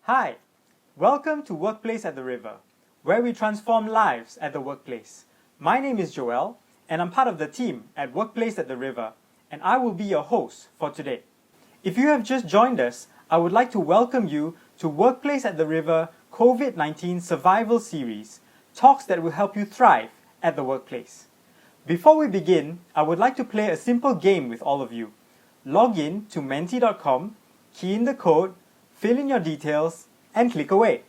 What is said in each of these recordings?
Hi, welcome to Workplace at the River, where we transform lives at the workplace. My name is Joel, and I'm part of the team at Workplace at the River, and I will be your host for today. If you have just joined us, I would like to welcome you to Workplace at the River COVID-19 Survival Series, talks that will help you thrive at the workplace. Before we begin, I would like to play a simple game with all of you. Log in to menti.com, key in the code, fill in your details, and click away.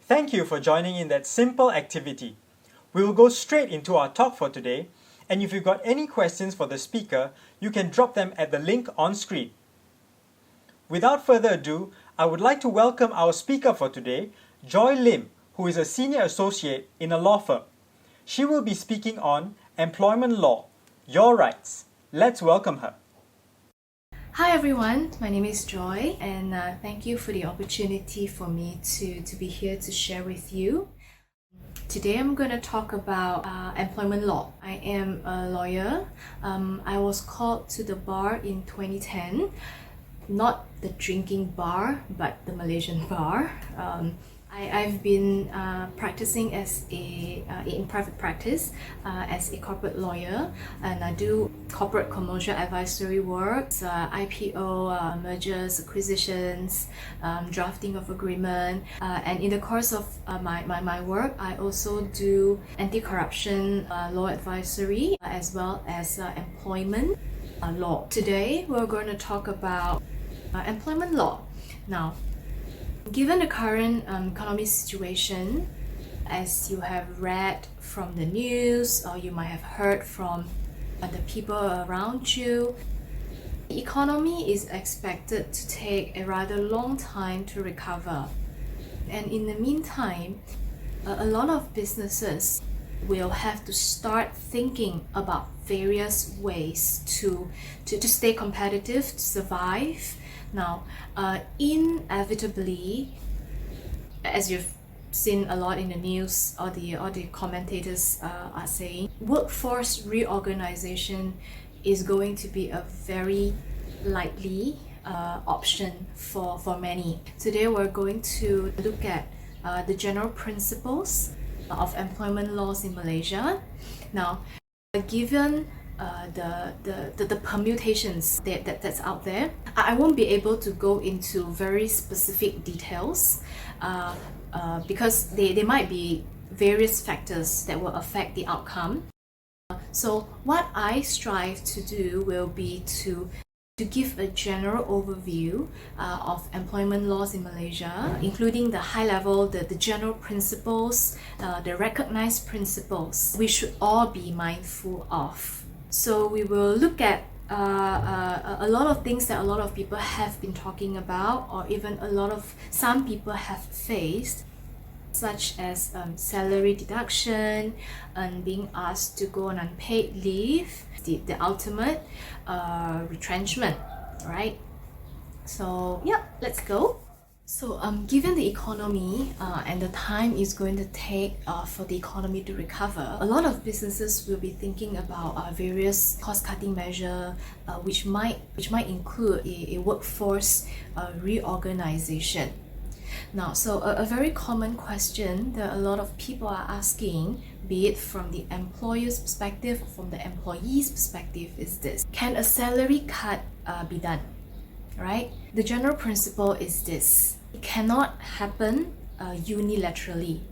Thank you for joining in that simple activity. We will go straight into our talk for today, and if you've got any questions for the speaker, you can drop them at the link on screen. Without further ado, I would like to welcome our speaker for today, Joy Lim, who is a senior associate in a law firm. She will be speaking on employment law, your rights. Let's welcome her. Hi everyone, my name is Joy, and thank you for the opportunity for me to be here to share with you. Today I'm going to talk about employment law. I am a lawyer. I was called to the bar in 2010, not the drinking bar, but the Malaysian bar. I've been practicing as in private practice as a corporate lawyer, and I do corporate commercial advisory work, IPO, mergers, acquisitions, drafting of agreement, and in the course of my work, I also do anti-corruption law advisory as well as employment law. Today, we're going to talk about employment law. Now, given the current economic situation, as you have read from the news or you might have heard from the people around you, the economy is expected to take a rather long time to recover. And in the meantime, a lot of businesses will have to start thinking about various ways to stay competitive, to survive. Now, inevitably, as you've seen a lot in the news, or the commentators are saying, workforce reorganization is going to be a very likely option for many. Today, we're going to look at the general principles of employment laws in Malaysia. Now, given the permutations that's out there, I won't be able to go into very specific details because they might be various factors that will affect the outcome. So what I strive to do will be to give a general overview of employment laws in Malaysia, including the high level, the general principles, the recognized principles we should all be mindful of. So we will look at a lot of things that a lot of people have been talking about, or even some people have faced, such as salary deduction and being asked to go on unpaid leave, the ultimate retrenchment, right? So yeah, let's go. So given the economy and the time is going to take for the economy to recover, a lot of businesses will be thinking about various cost-cutting measures, which might include a workforce reorganization. Now, so a very common question that a lot of people are asking, be it from the employer's perspective or from the employee's perspective, is this: can a salary cut be done? Right? The general principle is this: it cannot happen unilaterally.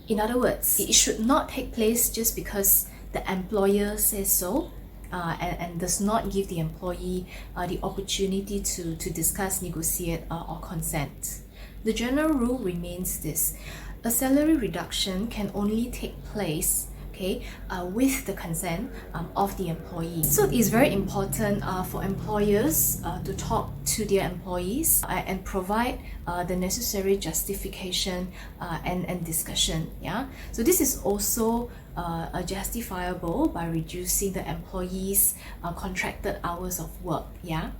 In other words, it should not take place just because the employer says so and does not give the employee the opportunity to discuss, negotiate, or consent. The general rule remains this: a salary reduction can only take place okay, with the consent of the employee. So it's very important for employers to talk to their employees and provide the necessary justification and discussion. Yeah. So this is also justifiable by reducing the employees' contracted hours of work. Yeah.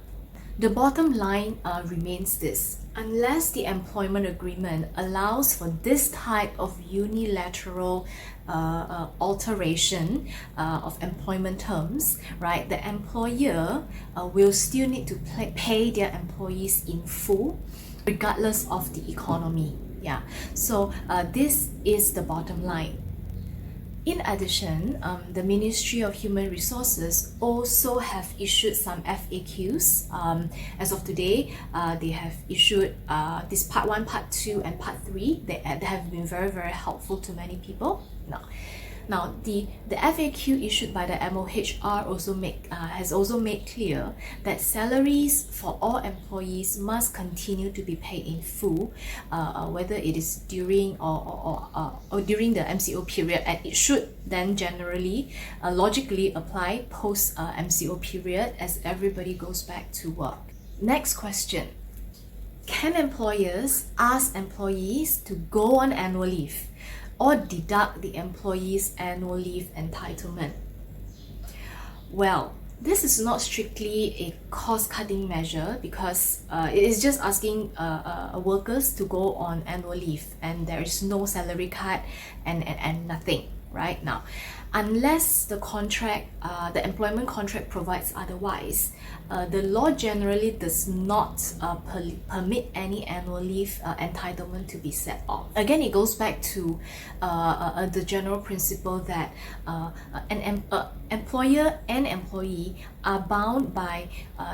The bottom line remains this: unless the employment agreement allows for this type of unilateral alteration of employment terms, right, the employer will still need to pay their employees in full, regardless of the economy. Yeah. So this is the bottom line. In addition, the Ministry of Human Resources also have issued some FAQs. As of today, they have issued this Part 1, Part 2, and Part 3. They have been very, very helpful to many people. Now, the FAQ issued by the MOHR has also made clear that salaries for all employees must continue to be paid in full, whether it is during or during the MCO period, and it should then generally logically apply post MCO period as everybody goes back to work. Next question: can employers ask employees to go on annual leave or deduct the employee's annual leave entitlement? Well, this is not strictly a cost-cutting measure because it is just asking workers to go on annual leave, and there is no salary cut and nothing right now. Unless the contract, the employment contract provides otherwise, the law generally does not permit any annual leave entitlement to be set off. Again, it goes back to the general principle that an employer and employee are bound by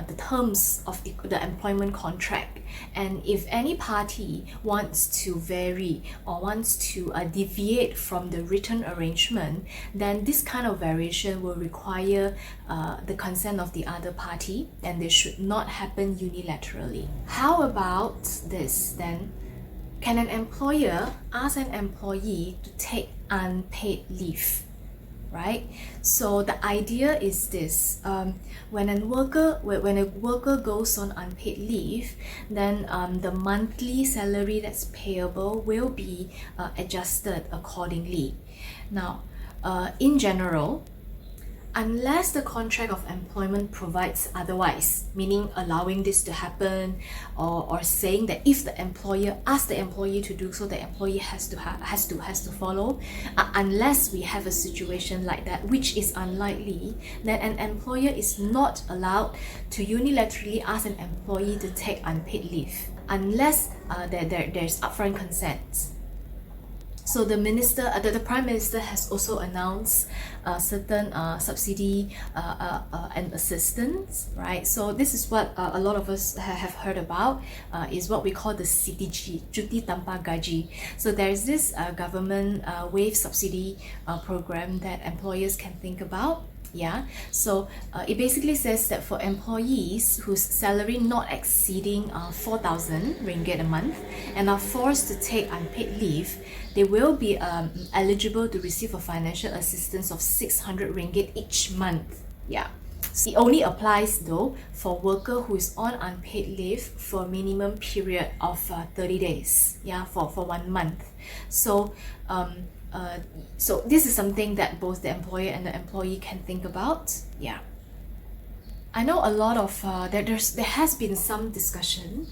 the terms of the employment contract, and if any party wants to vary or wants to deviate from the written arrangement, then this kind of variation will require the consent of the other party, and this should not happen unilaterally. How about this then? Can an employer ask an employee to take unpaid leave? Right? So the idea is this: when a worker goes on unpaid leave, then the monthly salary that's payable will be adjusted accordingly. Now, in general, unless the contract of employment provides otherwise, meaning allowing this to happen, or saying that if the employer asks the employee to do so, the employee has to follow. Unless we have a situation like that, which is unlikely, then an employer is not allowed to unilaterally ask an employee to take unpaid leave unless there's upfront consent. So the Prime Minister has also announced certain subsidy and assistance, right? So this is what a lot of us have heard about, is what we call the CTG, Cuti Tanpa Gaji. So there is this government wage subsidy program that employers can think about. Yeah, so it basically says that for employees whose salary not exceeding 4,000 ringgit a month and are forced to take unpaid leave, they will be eligible to receive a financial assistance of 600 ringgit each month. Yeah. It only applies though for worker who is on unpaid leave for a minimum period of 30 days. Yeah, for 1 month. So so this is something that both the employer and the employee can think about. Yeah. I know a lot of there has been some discussion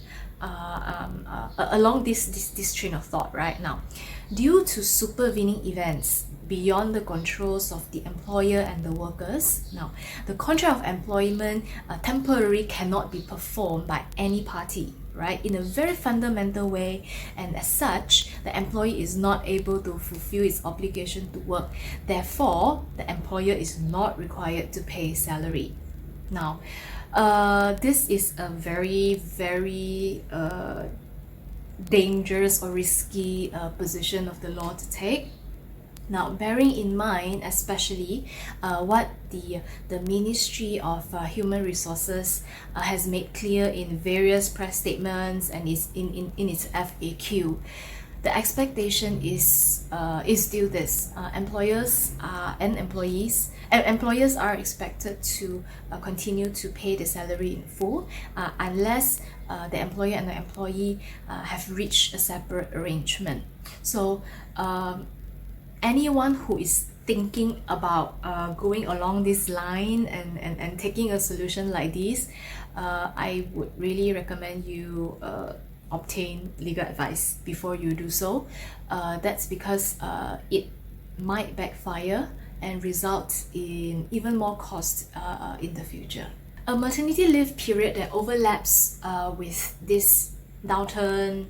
along this train of thought right now. Due to supervening events beyond the controls of the employer and the workers, now the contract of employment temporarily cannot be performed by any party, right, in a very fundamental way, and as such the employee is not able to fulfill its obligation to work. Therefore, the employer is not required to pay salary. Now, this is a very, very dangerous or risky position of the law to take. Now, bearing in mind especially what the Ministry of Human Resources has made clear in various press statements and is in its FAQ, the expectation is still this: employers and employers are expected to continue to pay the salary in full unless the employer and the employee have reached a separate arrangement. So anyone who is thinking about going along this line and taking a solution like this, I would really recommend you obtain legal advice before you do so. That's because it might backfire and result in even more cost in the future. A maternity leave period that overlaps with this downturn,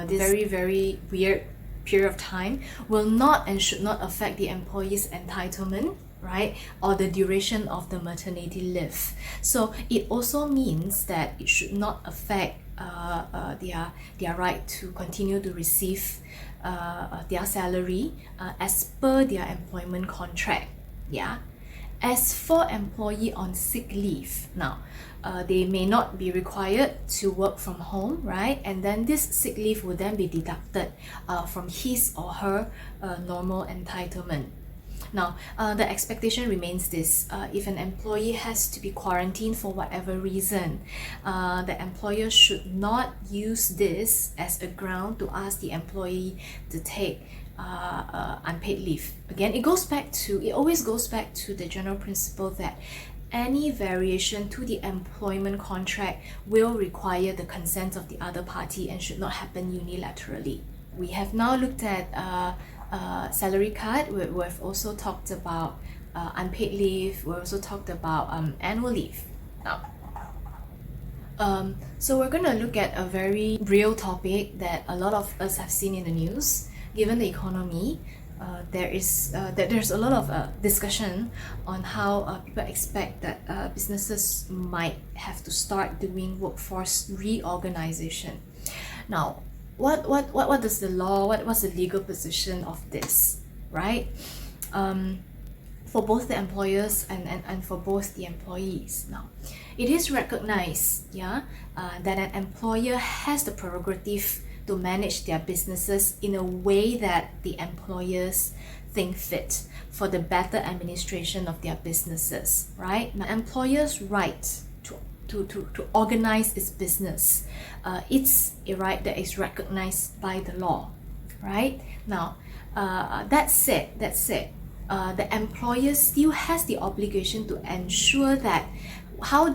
this very, very weird period of time, will not and should not affect the employee's entitlement, right, or the duration of the maternity leave. So it also means that it should not affect their right to continue to receive their salary as per their employment contract. Yeah. As for employee on sick leave, now they may not be required to work from home, right? And then this sick leave will then be deducted from his or her normal entitlement. Now, the expectation remains this: if an employee has to be quarantined for whatever reason, the employer should not use this as a ground to ask the employee to take unpaid leave. Again, it always goes back to the general principle that any variation to the employment contract will require the consent of the other party and should not happen unilaterally. We have now looked at salary cut. We've also talked about unpaid leave. We also talked about annual leave. Now, so we're going to look at a very real topic that a lot of us have seen in the news. Given the economy, there's a lot of discussion on how people expect that businesses might have to start doing workforce reorganization. Now, what does the law, what's the legal position of this, right? For both the employers and for both the employees. Now, it is recognized, that an employer has the prerogative to manage their businesses in a way that the employers think fit for the better administration of their businesses, right? Now, employers' right to organize its business, it's a right that is recognized by the law, right? Now, that said, the employer still has the obligation to ensure that how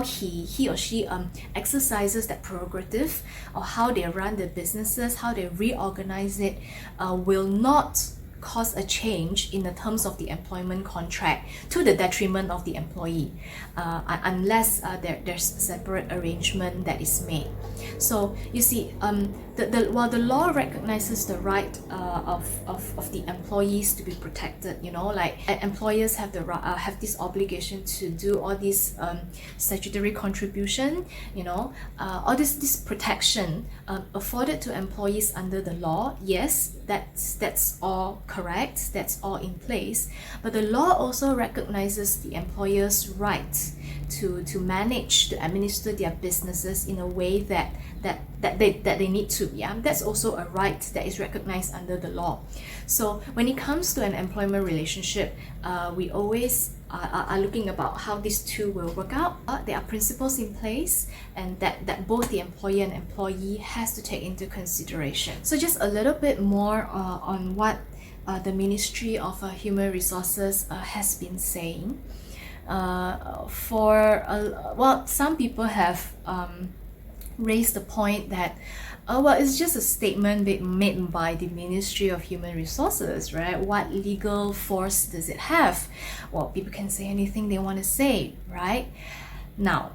he or she exercises that prerogative, or how they run the businesses, how they reorganize it, will not cause a change in the terms of the employment contract to the detriment of the employee, unless there's separate arrangement that is made. So you see, while the law recognizes the right of the employees to be protected, like employers have this obligation to do all these statutory contribution, all this protection afforded to employees under the law. Yes, that's all correct, that's all in place, but the law also recognizes the employer's right to manage, to administer their businesses in a way that they need to. That's also a right that is recognized under the law. So when it comes to an employment relationship, we always are looking about how these two will work out. There are principles in place, and that both the employer and employee has to take into consideration. So just a little bit more on what the Ministry of Human Resources has been saying. Some people have raised the point that it's just a statement made by the Ministry of Human Resources, right? What legal force does it have? Well, people can say anything they want to say, right? Now,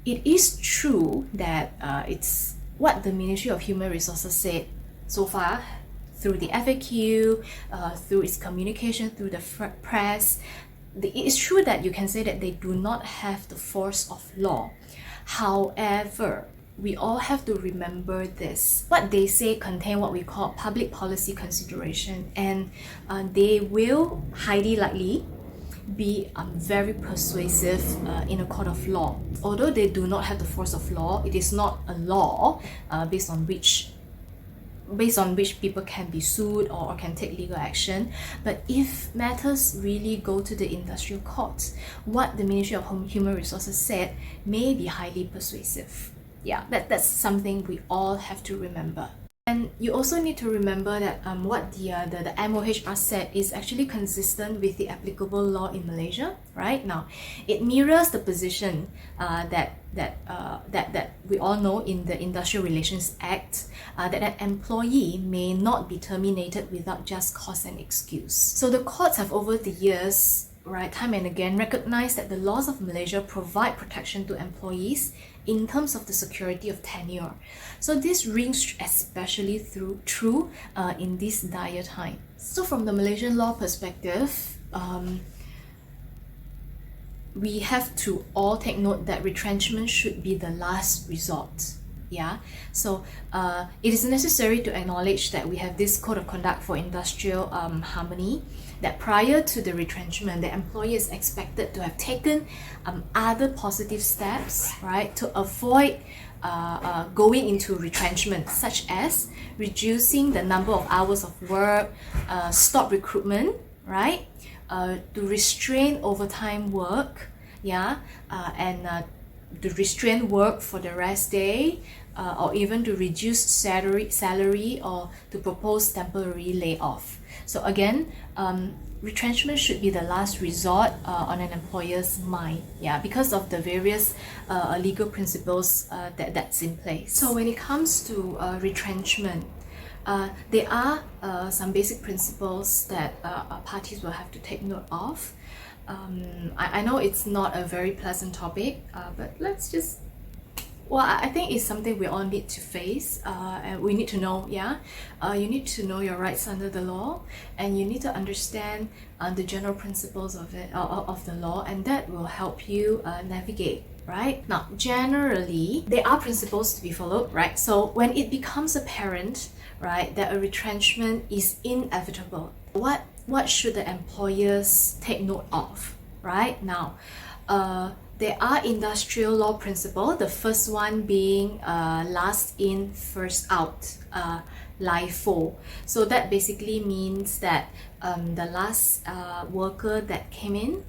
it is true that it's what the Ministry of Human Resources said so far through the FAQ, through its communication, through the press. It is true that you can say that they do not have the force of law. However, we all have to remember this. What they say contain what we call public policy consideration, and they will highly likely be very persuasive in a court of law. Although they do not have the force of law, it is not a law based on which based on which people can be sued or can take legal action. But if matters really go to the industrial courts, what the Ministry of Human Resources said may be highly persuasive. Yeah, that's something we all have to remember. And you also need to remember that what the MOHR said is actually consistent with the applicable law in Malaysia. Right now, it mirrors the position that we all know in the Industrial Relations Act, that an employee may not be terminated without just cause and excuse. So the courts have over the years, right, time and again, recognized that the laws of Malaysia provide protection to employees in terms of the security of tenure. So this rings especially true in this dire time. So from the Malaysian law perspective, we have to all take note that retrenchment should be the last resort. Yeah, so it is necessary to acknowledge that we have this code of conduct for industrial harmony, that prior to the retrenchment, the employer is expected to have taken other positive steps, right, to avoid going into retrenchment, such as reducing the number of hours of work, stop recruitment, right, to restrain overtime work, yeah, and to restrain work for the rest day, or even to reduce salary or to propose temporary layoff. So again, retrenchment should be the last resort on an employer's mind, yeah, because of the various legal principles that's in place. So when it comes to retrenchment, there are some basic principles that parties will have to take note of. I know it's not a very pleasant topic, but let's just, well, I think it's something we all need to face, and we need to know, yeah. You need to know your rights under the law, and you need to understand the general principles of it, of the law, and that will help you navigate. Right? Now, generally, there are principles to be followed, right? So when it becomes apparent, right, that a retrenchment is inevitable, what should the employers take note of, right? Now, there are industrial law principles, the first one being last in, first out, LIFO. So that basically means that the last worker that came in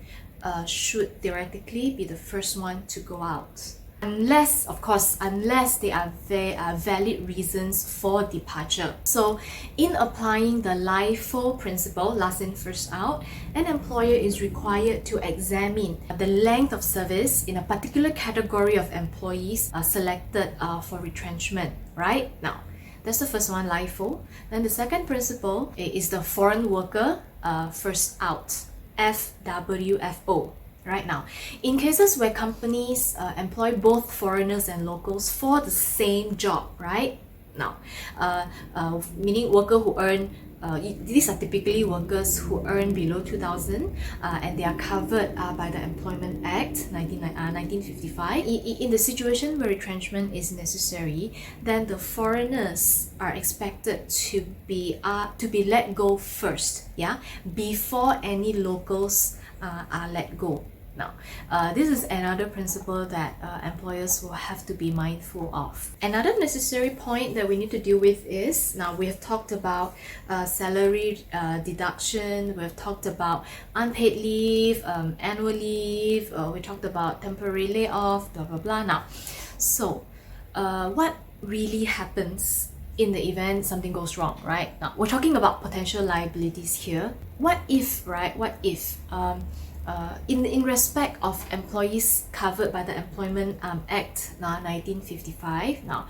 should theoretically be the first one to go out. Unless, of course, there are valid reasons for departure. So in applying the LIFO principle, last in, first out, an employer is required to examine the length of service in a particular category of employees selected for retrenchment, right? Now, that's the first one, LIFO. Then the second principle is the foreign worker first out, FWFO. Right now, in cases where companies employ both foreigners and locals for the same job, right? Now, meaning worker who earn, these are typically workers who earn below 2,000 and they are covered by the Employment Act 1955. In the situation where retrenchment is necessary, then the foreigners are expected to be let go first, yeah, before any locals are let go. Now, this is another principle that employers will have to be mindful of. Another necessary point that we need to deal with is, now we have talked about salary deduction, we have talked about unpaid leave, annual leave, we talked about temporary layoff, blah blah blah. Now, so what really happens in the event something goes wrong, right? Now, we're talking about potential liabilities here. What if, right? What if in respect of employees covered by the Employment Act 1955, now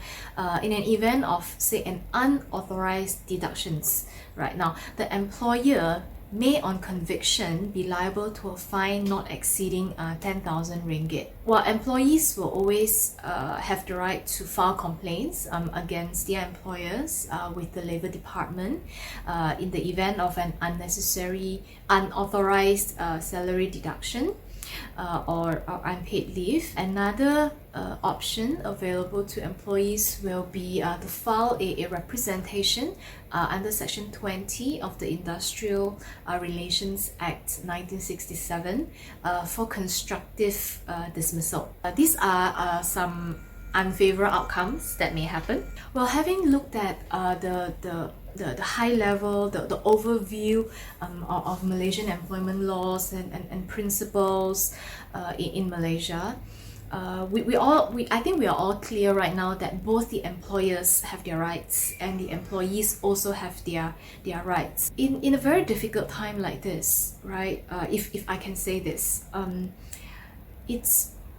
in an event of, say, an unauthorized deductions, right, now the employer may on conviction be liable to a fine not exceeding 10,000 ringgit. While employees will always have the right to file complaints against their employers with the Labour Department in the event of an unnecessary, unauthorized salary deduction or unpaid leave. Another option available to employees will be to file a representation under Section 20 of the Industrial Relations Act 1967 for constructive dismissal. These are some unfavorable outcomes that may happen. Well, having looked at the high level, the overview of Malaysian employment laws and principles in Malaysia, I think we are all clear right now that both the employers have their rights and the employees also have their rights. In a very difficult time like this, right? If I can say this,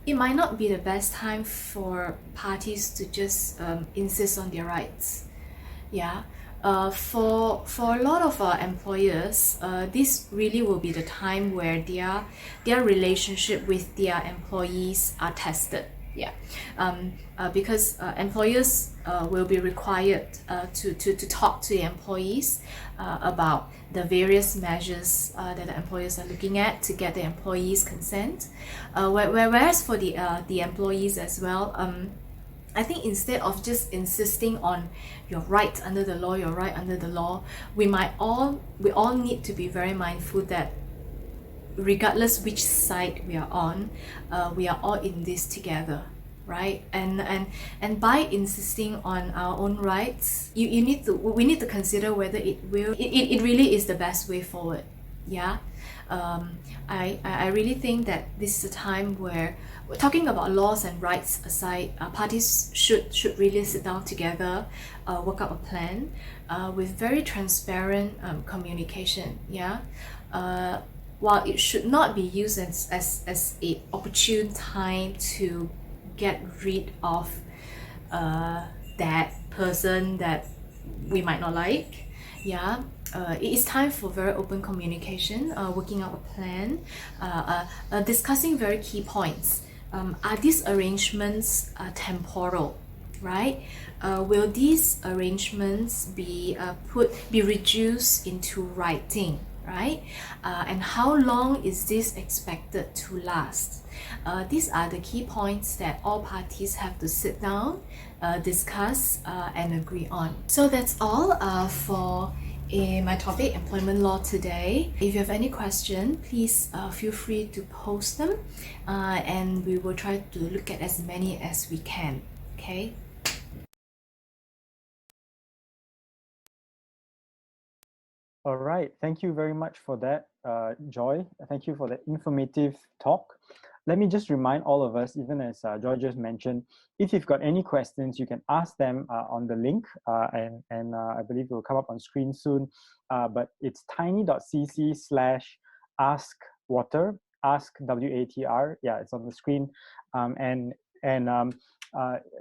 it might not be the best time for parties to just insist on their rights. Yeah. For a lot of our employers, this really will be the time where their relationship with their employees are tested. Yeah, because employers will be required to talk to the employees about the various measures that the employers are looking at to get the employees' consent. Whereas for the employees as well, I think instead of just insisting on your right under the law, your right under the law, we all need to be very mindful that regardless which side we are on, we are all in this together, right? And by insisting on our own rights, we need to consider whether it really is the best way forward. Yeah. I really think that this is a time where, talking about laws and rights aside, parties should really sit down together, work out a plan with very transparent communication. Yeah. While it should not be used as a opportune time to get rid of that person that we might not like. Yeah. It is time for very open communication, working out a plan, discussing very key points. Are these arrangements temporal, right? Will these arrangements be reduced into writing, right? And how long is this expected to last? These are the key points that all parties have to sit down, discuss, and agree on. So that's all for my topic, employment law, today. If you have any question, please feel free to post them, and we will try to look at as many as we can. Okay. All right, thank you very much for that, Joy. Thank you for the informative talk. Let me just remind all of us, even as Joy just mentioned, if you've got any questions, you can ask them on the link, and I believe it will come up on screen soon. But it's tiny.cc/askwater, ask WATR. Yeah, it's on the screen, and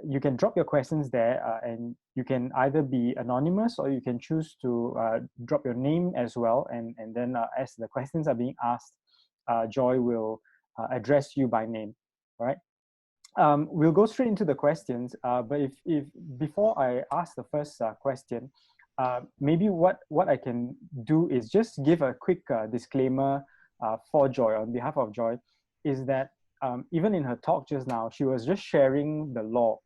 you can drop your questions there, and you can either be anonymous or you can choose to drop your name as well, and then as the questions are being asked, Joy will address you by name. All right. We'll go straight into the questions, but if before I ask the first question, maybe what I can do is just give a quick disclaimer for Joy, on behalf of Joy, is that even in her talk just now, she was just sharing the law,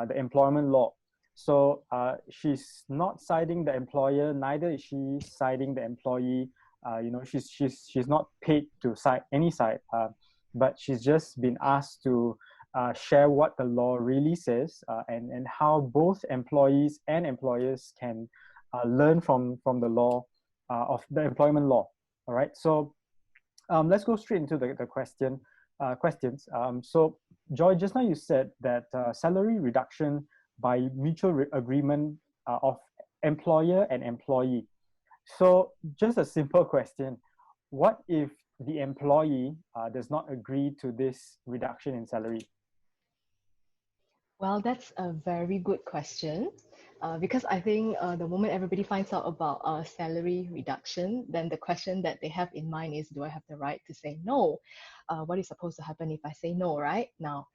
the employment law. So she's not citing the employer, neither is she citing the employee. She's not paid to cite any side, but she's just been asked to share what the law really says, and how both employees and employers can learn from the law, of the employment law. All right, so let's go straight into the questions. So Joy, just now you said that salary reduction by mutual agreement of employer and employee. So just a simple question, what if the employee does not agree to this reduction in salary? Well, that's a very good question, because I think the moment everybody finds out about salary reduction, then the question that they have in mind is, do I have the right to say no? What is supposed to happen if I say no, right? Now,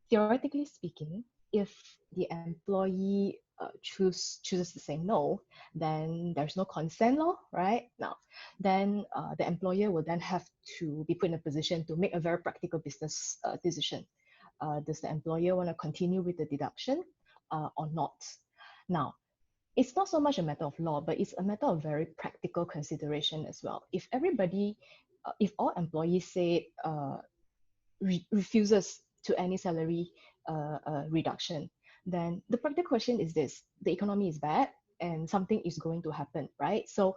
theoretically speaking, if the employee chooses to say no, then there's no consent law, right? Now, then the employer will then have to be put in a position to make a very practical business decision. Does the employer want to continue with the deduction or not? Now, it's not so much a matter of law, but it's a matter of very practical consideration as well. If all employees say refuses to any salary reduction, then the practical question is this: the economy is bad and something is going to happen, right? So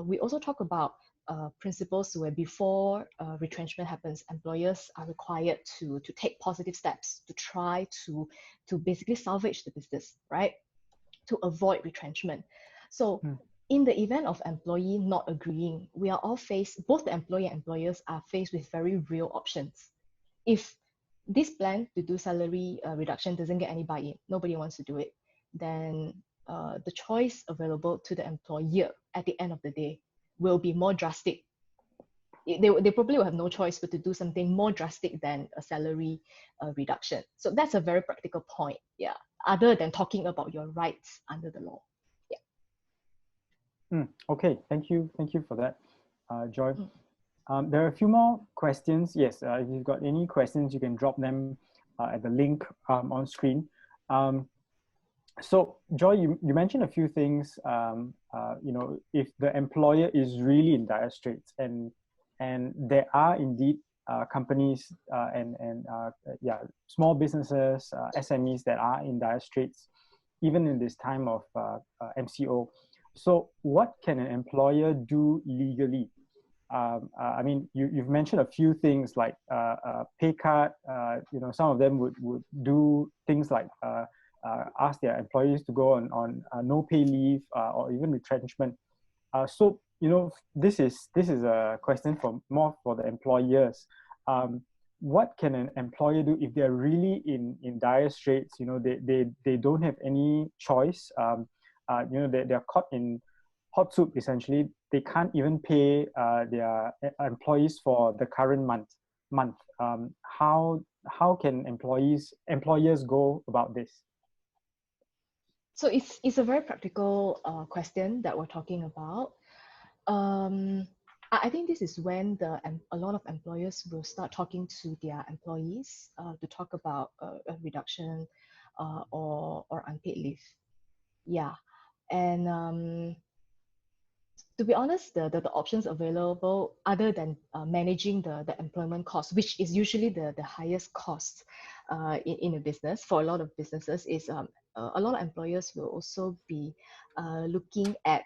we also talk about principles where before retrenchment happens, employers are required to take positive steps to try to basically salvage the business, right? To avoid retrenchment. So in the event of employee not agreeing, we are all faced, both the employer and employers are faced with very real options. If this plan to do salary reduction doesn't get any buy-in, nobody wants to do it, then the choice available to the employer at the end of the day will be more drastic. They probably will have no choice but to do something more drastic than a salary reduction. So that's a very practical point, yeah, other than talking about your rights under the law. Yeah. Okay, thank you for that, Joy. There are a few more questions. Yes, if you've got any questions, you can drop them at the link on screen. So, Joy, you mentioned a few things. If the employer is really in dire straits, and there are indeed companies and small businesses, SMEs that are in dire straits, even in this time of MCO. So, what can an employer do legally? I mean, you've mentioned a few things like pay cut. Some of them would do things like ask their employees to go on no pay leave or even retrenchment. So this is a question more for the employers. What can an employer do if they're really in dire straits? They don't have any choice. They're caught in hot soup essentially. They can't even pay their employees for the current month. How can employers go about this? So it's a very practical question that we're talking about. I think this is when a lot of employers will start talking to their employees to talk about a reduction or unpaid leave. Yeah, and to be honest, the options available other than managing the employment cost, which is usually the highest cost in a business for a lot of businesses, is a lot of employers will also be looking at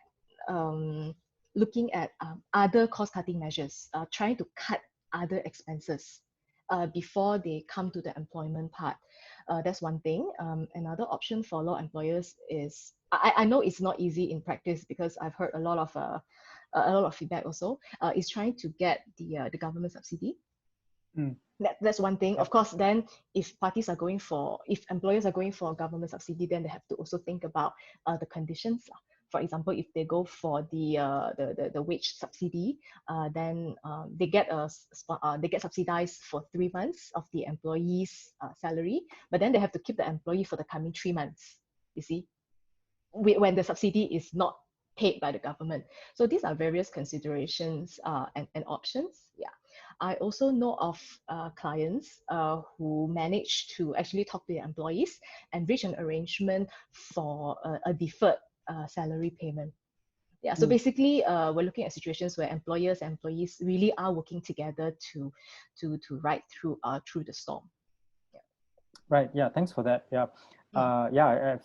other cost-cutting measures, trying to cut other expenses before they come to the employment part. That's one thing. Another option for a lot of employers is, I know it's not easy in practice because I've heard a lot of feedback also, is trying to get the government subsidy. That's one thing. Of course, then if employers are going for government subsidy, then they have to also think about the conditions. For example, if they go for the wage subsidy, then they get subsidized for 3 months of the employee's salary, but then they have to keep the employee for the coming 3 months. You see, when the subsidy is not paid by the government. So these are various considerations and options. Yeah. I also know of clients who manage to actually talk to their employees and reach an arrangement for a deferred salary payment. Yeah, so basically, we're looking at situations where employers and employees really are working together to ride through the storm. Yeah. Right. Yeah. Thanks for that. Yeah.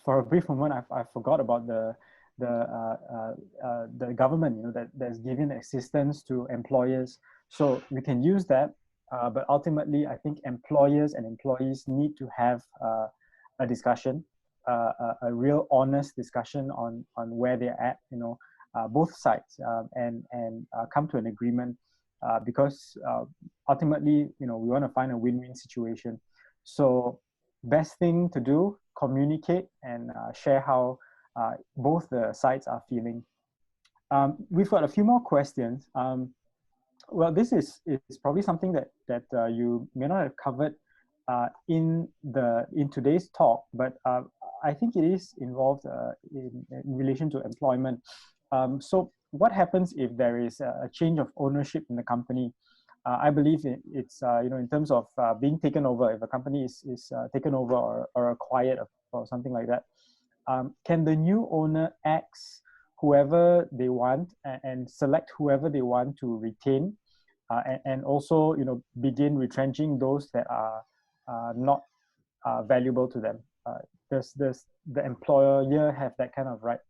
For a brief moment, I forgot about the government, that's giving assistance to employers. So we can use that, but ultimately, I think employers and employees need to have a discussion, a real honest discussion on where they're at, both sides, and come to an agreement, because ultimately, we want to find a win-win situation. So best thing to do, communicate and share how both the sides are feeling. We've got a few more questions. Well, this is probably something that you may not have covered in today's talk, but I think it is involved in relation to employment. So what happens if there is a change of ownership in the company? I believe it's in terms of being taken over. If a company is taken over or acquired or something like that, can the new owner axe whoever they want and select whoever they want to retain, and also begin retrenching those that are not valuable to them? Does the employer have that kind of right?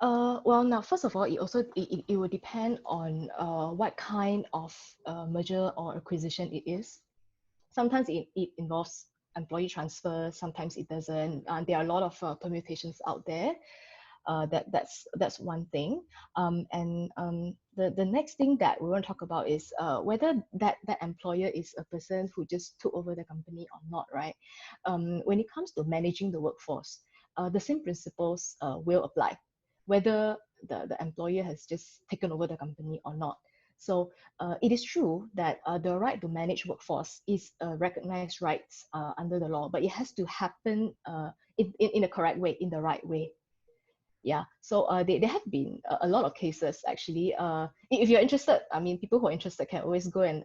Well, now, first of all, it will depend on what kind of merger or acquisition it is. Sometimes it involves employee transfer, sometimes it doesn't. There are a lot of permutations out there. That's one thing. The next thing that we want to talk about is whether that employer is a person who just took over the company or not, right? When it comes to managing the workforce, the same principles will apply, whether the employer has just taken over the company or not. So it is true that the right to manage workforce is a recognized right under the law, but it has to happen in a correct way, in the right way. Yeah, so there have been a lot of cases actually. If you're interested, I mean, people who are interested can always go and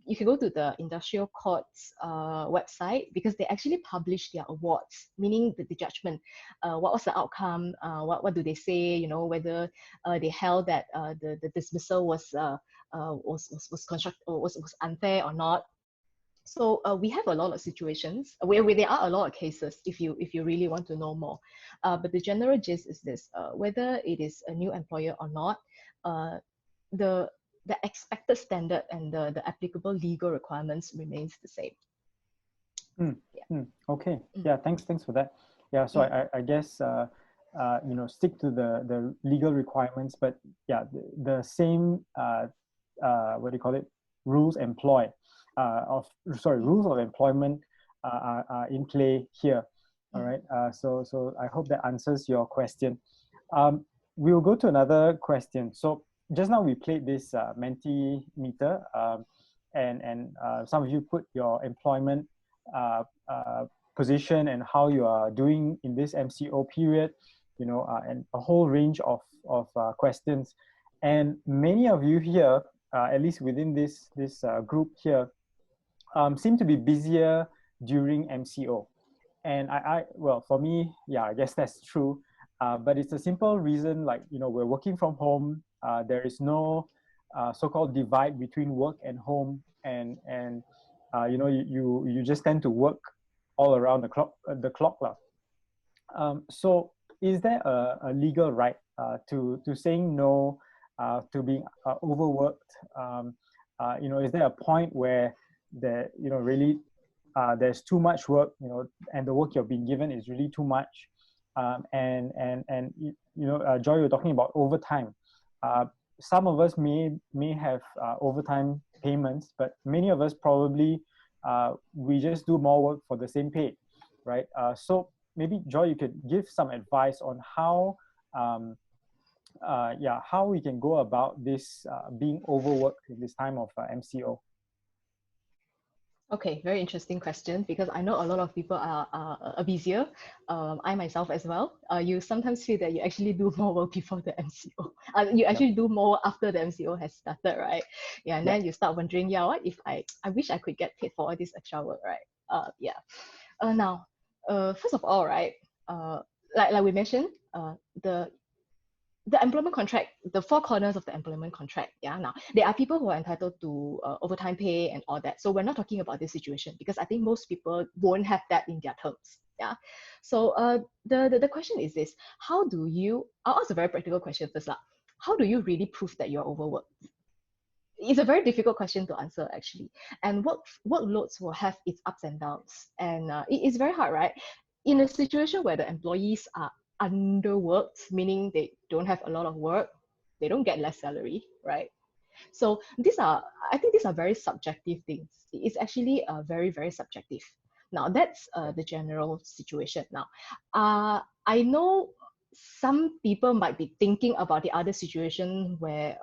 you can go to the industrial court's website, because they actually publish their awards, meaning the judgment. What was the outcome? What do they say? You know, whether they held that the dismissal was unfair or not. So we have a lot of situations where there are a lot of cases if you really want to know more. But the general gist is this: whether it is a new employer or not, the expected standard and the applicable legal requirements remains the same. Okay. Yeah. Thanks for that. Yeah. So I guess stick to the legal requirements, but yeah, the same what do you call it? Rules employ. Rules of employment are in play here. All right. So I hope that answers your question. We'll go to another question. So just now we played this Mentimeter, and some of you put your employment position and how you are doing in this MCO period, and a whole range of questions. And many of you here, at least within this group here, seem to be busier during MCO. And well, for me, yeah, I guess that's true. But it's a simple reason, like, we're working from home. There is no so-called divide between work and home, and you just tend to work all around the clock. So is there a legal right to saying no to being overworked? Is there a point where really there's too much work, and the work you're being given is really too much? And Joy, you're talking about overtime. Some of us may have overtime payments, but many of us probably we just do more work for the same pay, right? So maybe Joy, you could give some advice on how how we can go about this being overworked in this time of MCO. Okay, very interesting question, because I know a lot of people are busier. I myself as well. You sometimes feel that you actually do more work before the MCO. You actually do more after the MCO has started, right? Yeah, and then you start wondering, what if I wish I could get paid for all this extra work, right? Now, first of all, right, like we mentioned, the employment contract, the four corners of the employment contract. Yeah, now there are people who are entitled to overtime pay and all that. So we're not talking about this situation, because I think most people won't have that in their terms. Yeah. So the question is this: I'll ask a very practical question first. How do you really prove that you're overworked? It's a very difficult question to answer, actually. And workloads will have its ups and downs, and it's very hard, right? In a situation where the employees are underworked, meaning they don't have a lot of work, they don't get less salary, right? So I think these are very subjective things. It's actually very, very subjective. Now, that's the general situation. Now, I know some people might be thinking about the other situation where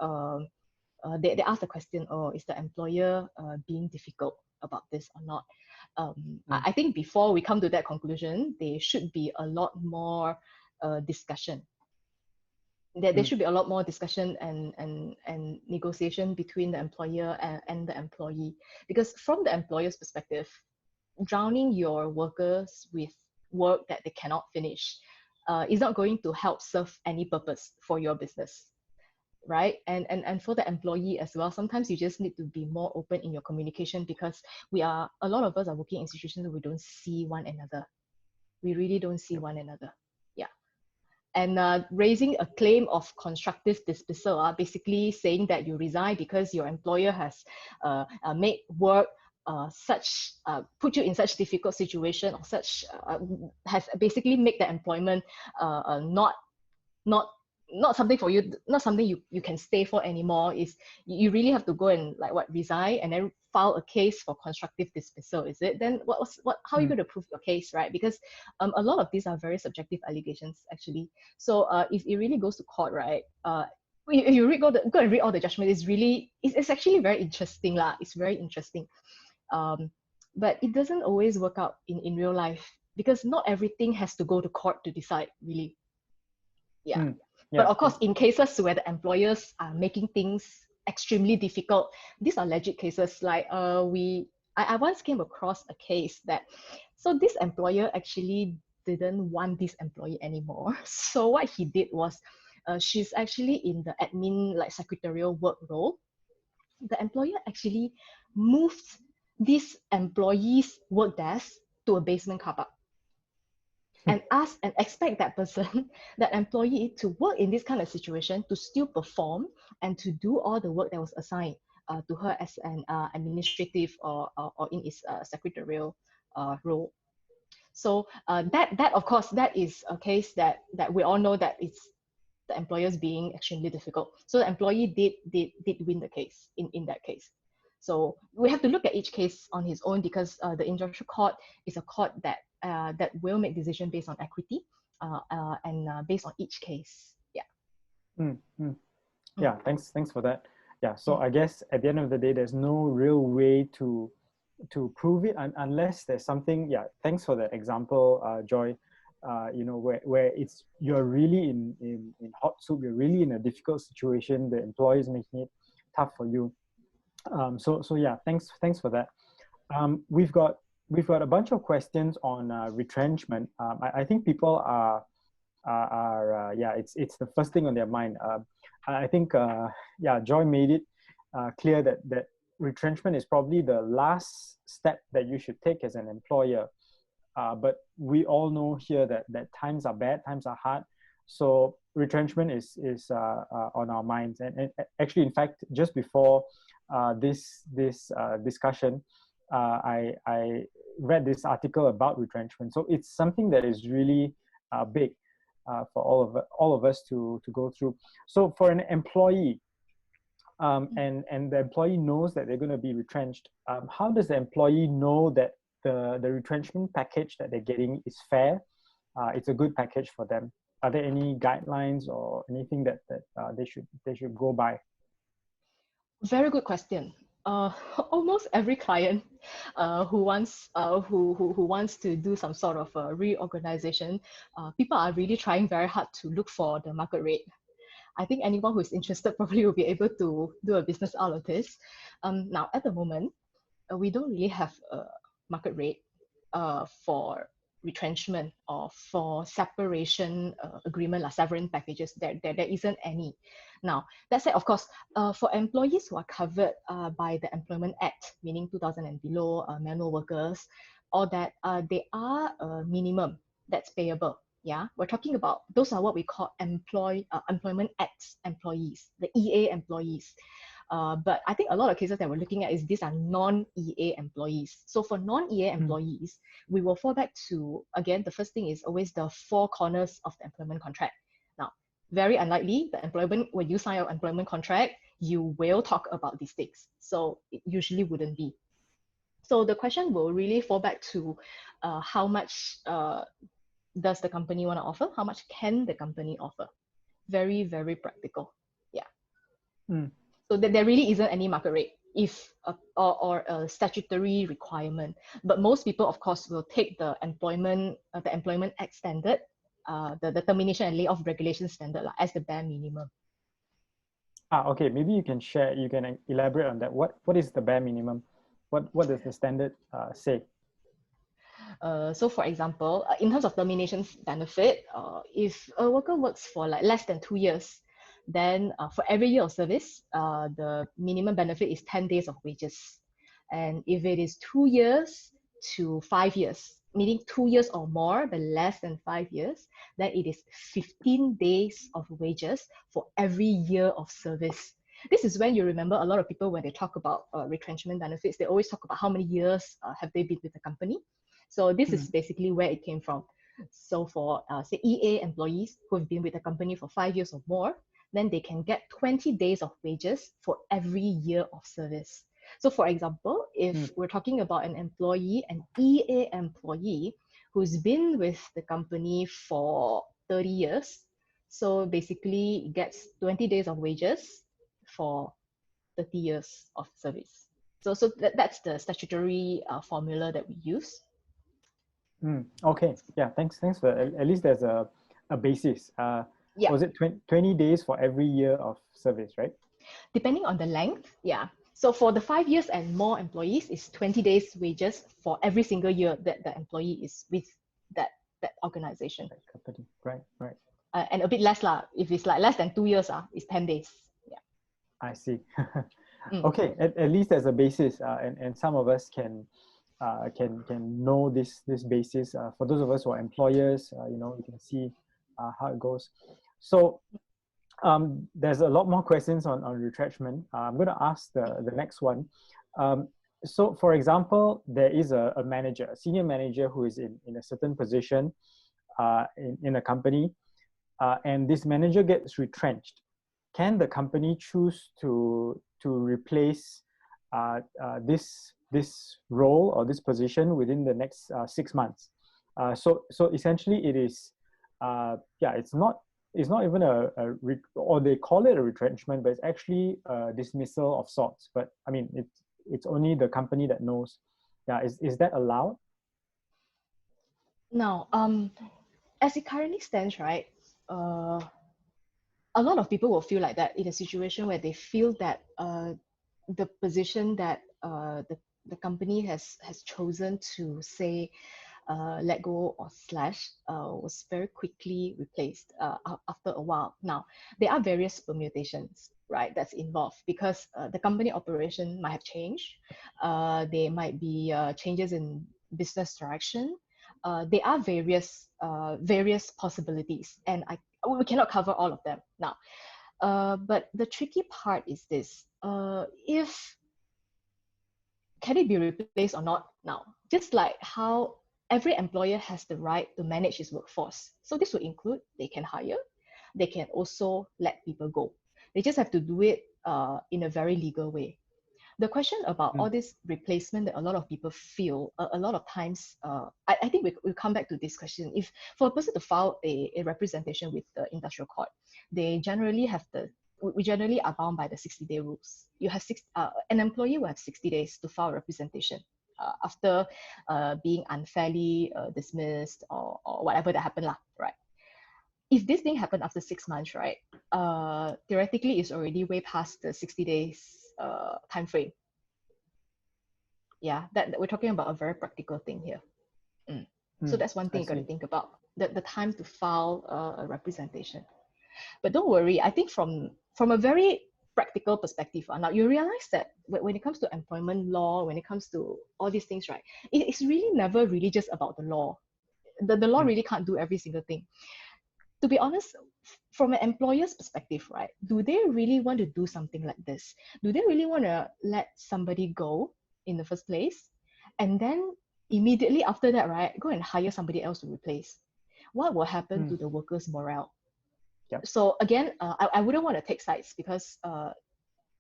they ask the question, is the employer being difficult about this or not? I think before we come to that conclusion, there should be a lot more discussion. There should be a lot more discussion and negotiation between the employer and the employee. Because from the employer's perspective, drowning your workers with work that they cannot finish is not going to help serve any purpose for your business. right? And for the employee as well, sometimes you just need to be more open in your communication, because a lot of us are working in institutions where we don't see one another. We really don't see one another. Yeah. And raising a claim of constructive dismissal, basically saying that you resign because your employer has made work put you in such difficult situation, or has basically make the employment not not not something for you, not something you can stay for anymore. Is you really have to go and resign and then file a case for constructive dismissal, is it? Then how are you going to prove your case, right? Because a lot of these are very subjective allegations actually. So if it really goes to court, right, if you go and read all the judgment, it's actually very interesting lah. It's very interesting. But it doesn't always work out in real life, because not everything has to go to court to decide, really. Yeah. But of course, in cases where the employers are making things extremely difficult, these are legit cases. Like I once came across a case that, so this employer actually didn't want this employee anymore. So what he did was, she's actually in the admin, like secretarial work role. The employer actually moved this employee's work desk to a basement car park, and ask and expect that person, that employee, to work in this kind of situation, to still perform and to do all the work that was assigned to her as an administrative or in its secretarial role. So that of course, that is a case that we all know that it's the employers being extremely difficult. So the employee did win the case in that case. So we have to look at each case on its own, because the industrial court is a court that will make decision based on equity and based on each case. Yeah. Yeah, thanks for that. Yeah, so I guess at the end of the day, there's no real way to prove it unless there's something. Yeah, thanks for that example, Joy. Where you're really in hot soup, you're really in a difficult situation, the employer is making it tough for you. So yeah, thanks for that. We've got a bunch of questions on retrenchment. I think people are it's the first thing on their mind. I think Joy made it clear that retrenchment is probably the last step that you should take as an employer. But we all know here that times are bad, times are hard. So retrenchment is on our minds. And actually, in fact, just before this discussion, I read this article about retrenchment. So it's something that is really big for all of us to go through. So for an employee, and the employee knows that they're going to be retrenched, how does the employee know that the retrenchment package that they're getting is fair? It's a good package for them. Are there any guidelines or anything that they should go by? Very good question. Almost every client who wants to do some sort of reorganization, people are really trying very hard to look for the market rate. I think anyone who is interested probably will be able to do a business out of this. Now, at the moment, we don't really have a market rate for retrenchment or for separation agreement, like severance packages. There isn't any. Now, that said, of course, for employees who are covered by the Employment Act, meaning 2000 and below, manual workers, or that they are a minimum that's payable. Yeah, we're talking about, those are what we call Employment Act employees, the EA employees. But I think a lot of cases that we're looking at is these are non-EA employees. So for non-EA employees, we will fall back to, again, the first thing is always the four corners of the employment contract. Now, very unlikely, the employment, when you sign an employment contract, you will talk about these things. So it usually wouldn't be. So the question will really fall back to how much does the company want to offer? How much can the company offer? Very, very practical. Yeah. So there really isn't any market rate or a statutory requirement. But most people, of course, will take the Employment Act standard, the termination and layoff regulation standard as the bare minimum. Okay, maybe you can elaborate on that. What is the bare minimum? What does the standard say? So for example, in terms of termination benefit, if a worker works for like less than 2 years, then for every year of service, the minimum benefit is 10 days of wages. And if it is 2 years to 5 years, meaning 2 years or more, but less than 5 years, then it is 15 days of wages for every year of service. This is when you remember a lot of people, when they talk about retrenchment benefits, they always talk about how many years have they been with the company. So this is basically where it came from. So for say EA employees who have been with the company for 5 years or more, then they can get 20 days of wages for every year of service. So for example, if we're talking about an employee, an EA employee who's been with the company for 30 years, so basically gets 20 days of wages for 30 years of service. So that's the statutory formula that we use. Okay, yeah, thanks for at least there's a basis. Yeah. Was it 20 days for every year of service, right? Depending on the length, yeah. So for the 5 years and more employees, it's 20 days wages for every single year that the employee is with that organization. That company, right. And a bit less lah. If it's like less than 2 years, it's 10 days. Yeah. I see. Okay, at least there's a basis, and some of us can know this basis. For those of us who are employers, we can see how it goes. So there's a lot more questions on retrenchment. I'm going to ask the next one. So for example, there is a manager, a senior manager who is in a certain position in a company, and this manager gets retrenched. Can the company choose to replace this role or this position within the next 6 months? So essentially, it is it's not even or they call it a retrenchment, but it's actually a dismissal of sorts. But I mean, it's only the company that knows. Yeah, is that allowed? Now, as it currently stands, right, a lot of people will feel like that in a situation where they feel that the position that the company has chosen to say let go or slash was very quickly replaced after a while. Now, there are various permutations, right, that's involved because the company operation might have changed. There might be changes in business direction. There are various possibilities, and we cannot cover all of them now. But the tricky part is this: if can it be replaced or not? Now, just like how every employer has the right to manage his workforce. So this will include they can hire, they can also let people go. They just have to do it in a very legal way. The question about all this replacement that a lot of people feel, a lot of times, I think we'll come back to this question. If for a person to file a representation with the industrial court, they generally we generally are bound by the 60-day rules. You have an employee will have 60 days to file a representation after being unfairly dismissed or whatever that happened, right? If this thing happened after 6 months, right, theoretically it's already way past the 60 days time frame. Yeah, that we're talking about a very practical thing here. So that's one thing you got to think about, the time to file a representation. But don't worry, I think from a very practical perspective, now you realize that when it comes to employment law, when it comes to all these things, right, it's really never really just about the law. The law really can't do every single thing. To be honest, from an employer's perspective, right, do they really want to do something like this? Do they really want to let somebody go in the first place? And then immediately after that, right, go and hire somebody else to replace? What will happen to the workers' morale? Yep. So again, I wouldn't want to take sides because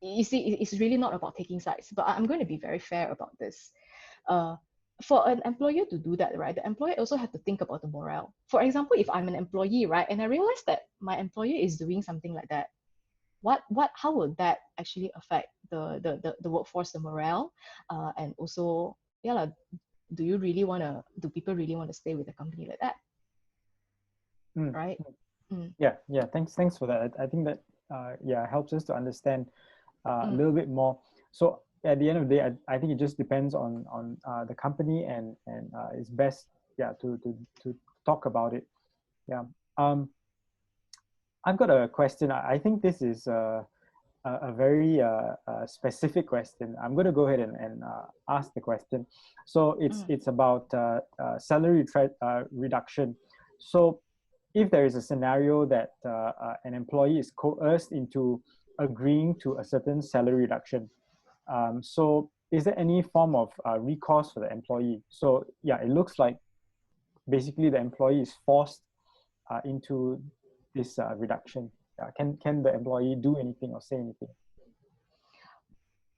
you see, it's really not about taking sides, but I'm going to be very fair about this. For an employer to do that, right, the employer also have to think about the morale. For example, if I'm an employee, right, and I realize that my employer is doing something like that, how will that actually affect the workforce, the morale, and also, do people really want to stay with a company like that, right? Yeah, thanks for that. I think that helps us to understand a little bit more. So at the end of the day, I think it just depends on the company, and it's best to talk about it. I've got a question. I think this is a very specific question. I'm going to go ahead and ask the question. So it's about salary reduction. So if there is a scenario that an employee is coerced into agreeing to a certain salary reduction, so is there any form of recourse for the employee? So yeah, it looks like basically the employee is forced into this reduction. Can the employee do anything or say anything?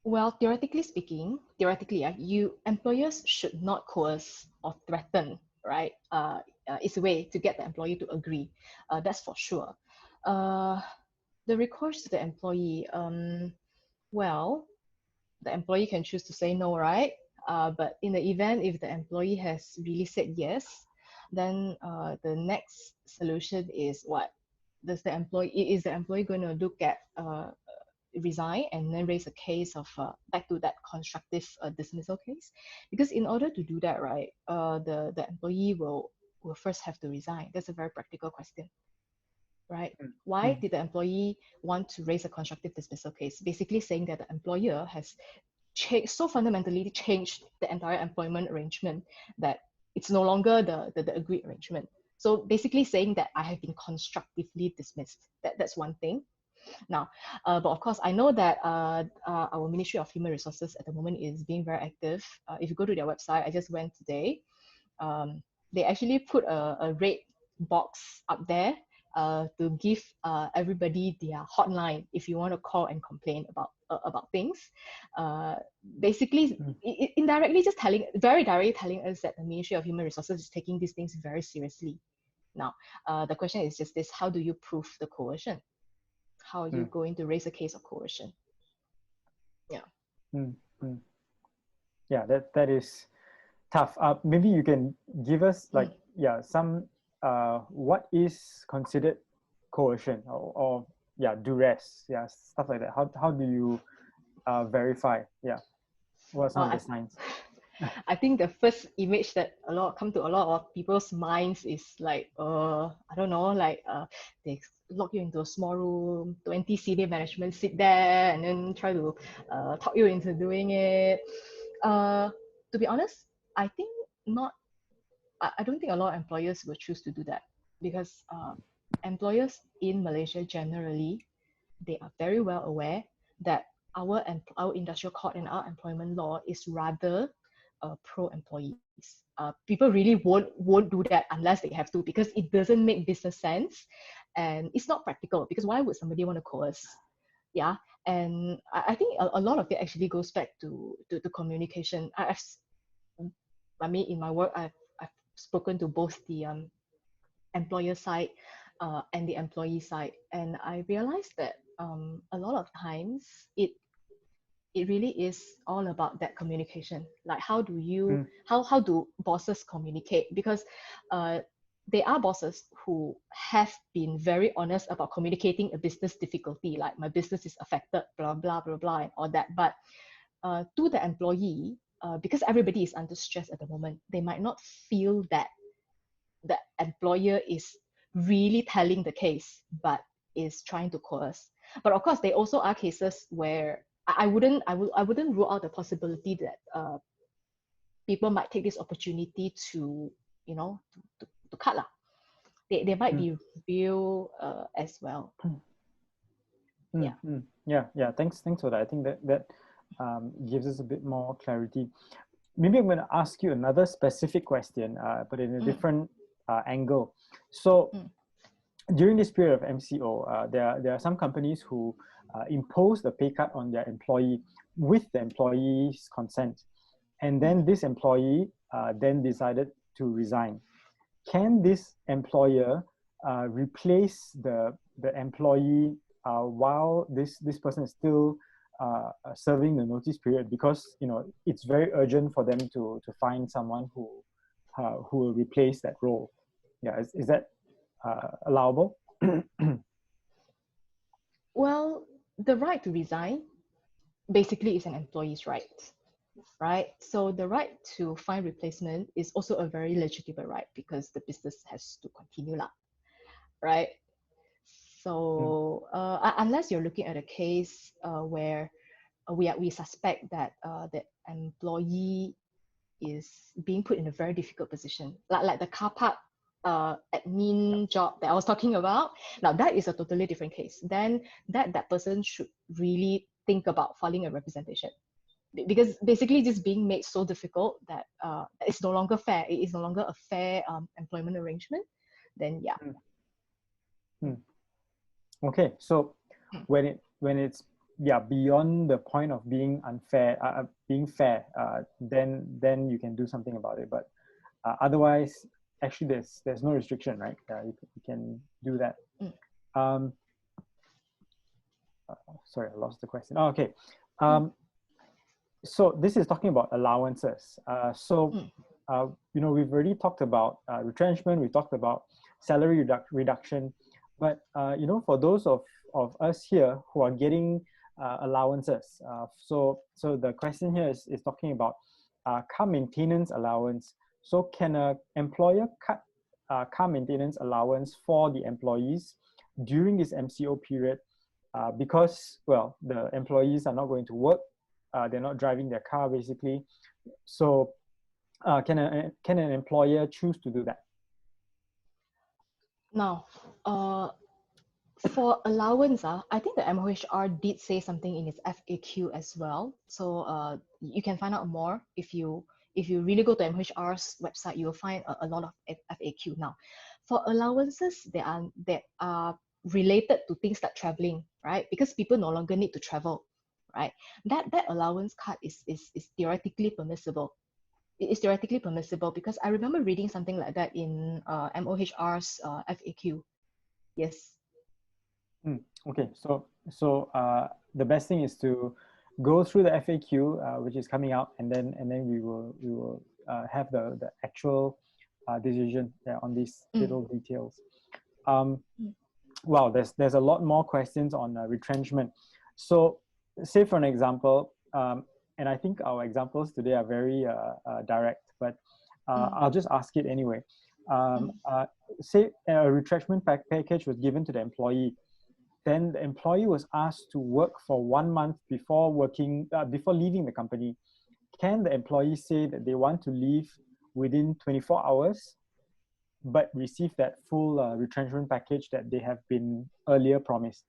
Well, theoretically speaking, you employers should not coerce or threaten, right? It's a way to get the employee to agree. That's for sure. The recourse to the employee, well, the employee can choose to say no, right? But in the event if the employee has really said yes, then the next solution is what? Is the employee going to look at resign and then raise a case of back to that constructive dismissal case? Because in order to do that, right, the employee will first have to resign. That's a very practical question, right? Why did the employee want to raise a constructive dismissal case? Basically saying that the employer has so fundamentally changed the entire employment arrangement that it's no longer the agreed arrangement. So basically saying that I have been constructively dismissed. That's one thing. Now, but of course, I know that our Ministry of Human Resources at the moment is being very active. If you go to their website, I just went today, they actually put a red box up there to give everybody their hotline if you want to call and complain about things. Basically, indirectly just very directly telling us that the Ministry of Human Resources is taking these things very seriously. Now, the question is just this: how do you prove the coercion? How are you going to raise a case of coercion? Yeah. Yeah, that is tough. Maybe you can give us some what is considered coercion or duress, stuff like that. How do you verify? Yeah, what are some of the signs? I think the first image that come to a lot of people's minds is like I don't know, like they lock you into a small room, 20 senior management sit there and then try to talk you into doing it. To be honest, I think not. I don't think a lot of employers will choose to do that because employers in Malaysia generally, they are very well aware that our industrial code and our employment law is rather pro-employees. People really won't do that unless they have to, because it doesn't make business sense and it's not practical. Because why would somebody want to coerce? Yeah, and I think a lot of it actually goes back to communication. I mean, in my work, I've spoken to both the employer side and the employee side, and I realized that a lot of times it really is all about that communication. Like how do you how do bosses communicate? Because there are bosses who have been very honest about communicating a business difficulty, like my business is affected, blah blah blah blah, and all that. But to the employee, because everybody is under stress at the moment, they might not feel that the employer is really telling the case, but is trying to coerce. But of course, there also are cases where I wouldn't rule out the possibility that people might take this opportunity to, you know, to cut lah. They might be real as well. Yeah. Thanks for that. I think that gives us a bit more clarity. Maybe I'm going to ask you another specific question, but in a different angle. So during this period of MCO, there are some companies who impose the pay cut on their employee with the employee's consent, and then this employee then decided to resign. Can this employer replace the employee while this person is still serving the notice period, because it's very urgent for them to find someone who will replace that role? Yeah, is that allowable? Well, the right to resign basically is an employee's right, right? So the right to find replacement is also a very legitimate right because the business has to continue lah, right? So unless you're looking at a case where we suspect that the employee is being put in a very difficult position, like the car park admin job that I was talking about. Now that is a totally different case. Then that person should really think about filing a representation, because basically just being made so difficult that it's no longer fair. It is no longer a fair employment arrangement. Then yeah. Okay, so Hmm. when it's beyond the point of being unfair, being fair, then you can do something about it. But otherwise, actually, there's no restriction, right? You can do that. Um, sorry, I lost the question. Oh, okay. So this is talking about allowances. We've already talked about retrenchment. We talked about salary reduction. But for those of us here who are getting allowances, so the question here is talking about car maintenance allowance. So can an employer cut car maintenance allowance for the employees during this MCO period because, well, the employees are not going to work, they're not driving their car basically. So can an employer choose to do that? Now, for allowance, I think the MOHR did say something in its FAQ as well. So you can find out more if you really go to MOHR's website. You will find a lot of FAQ. Now, for allowances, they are related to things like traveling, right? Because people no longer need to travel, right? That allowance cut is theoretically permissible. It is theoretically permissible because I remember reading something like that in MOHR's FAQ. Yes. Okay, so the best thing is to go through the FAQ, which is coming out, and then we will have the actual decision on these little details. Wow, there's a lot more questions on retrenchment. So, say for an example, and I think our examples today are very direct, but I'll just ask it anyway. Say a retrenchment package was given to the employee. Then the employee was asked to work for 1 month before leaving the company. Can the employee say that they want to leave within 24 hours, but receive that full retrenchment package that they have been earlier promised?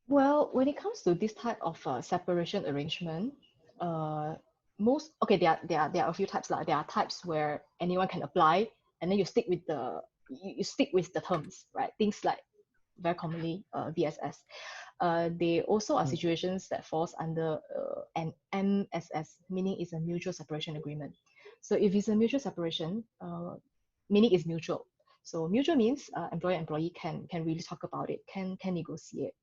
Well, when it comes to this type of separation arrangement, there are a few types. There are types where anyone can apply, and then you stick with the terms, right? Things like very commonly VSS. They also are situations that falls under an MSS, meaning it's a mutual separation agreement. So if it's a mutual separation, meaning it's mutual. So mutual means employer-employee can really talk about it, can negotiate.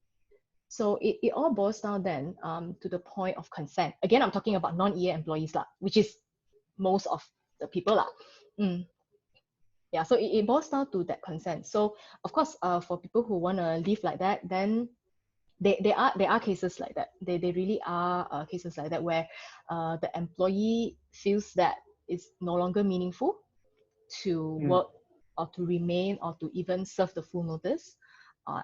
So it all boils down then to the point of consent. Again, I'm talking about non-EA employees, which is most of the people. Yeah, so it boils down to that consent. So of course, for people who want to live like that, then there are cases like that. They really are cases like that where the employee feels that it's no longer meaningful to work or to remain or to even serve the full notice.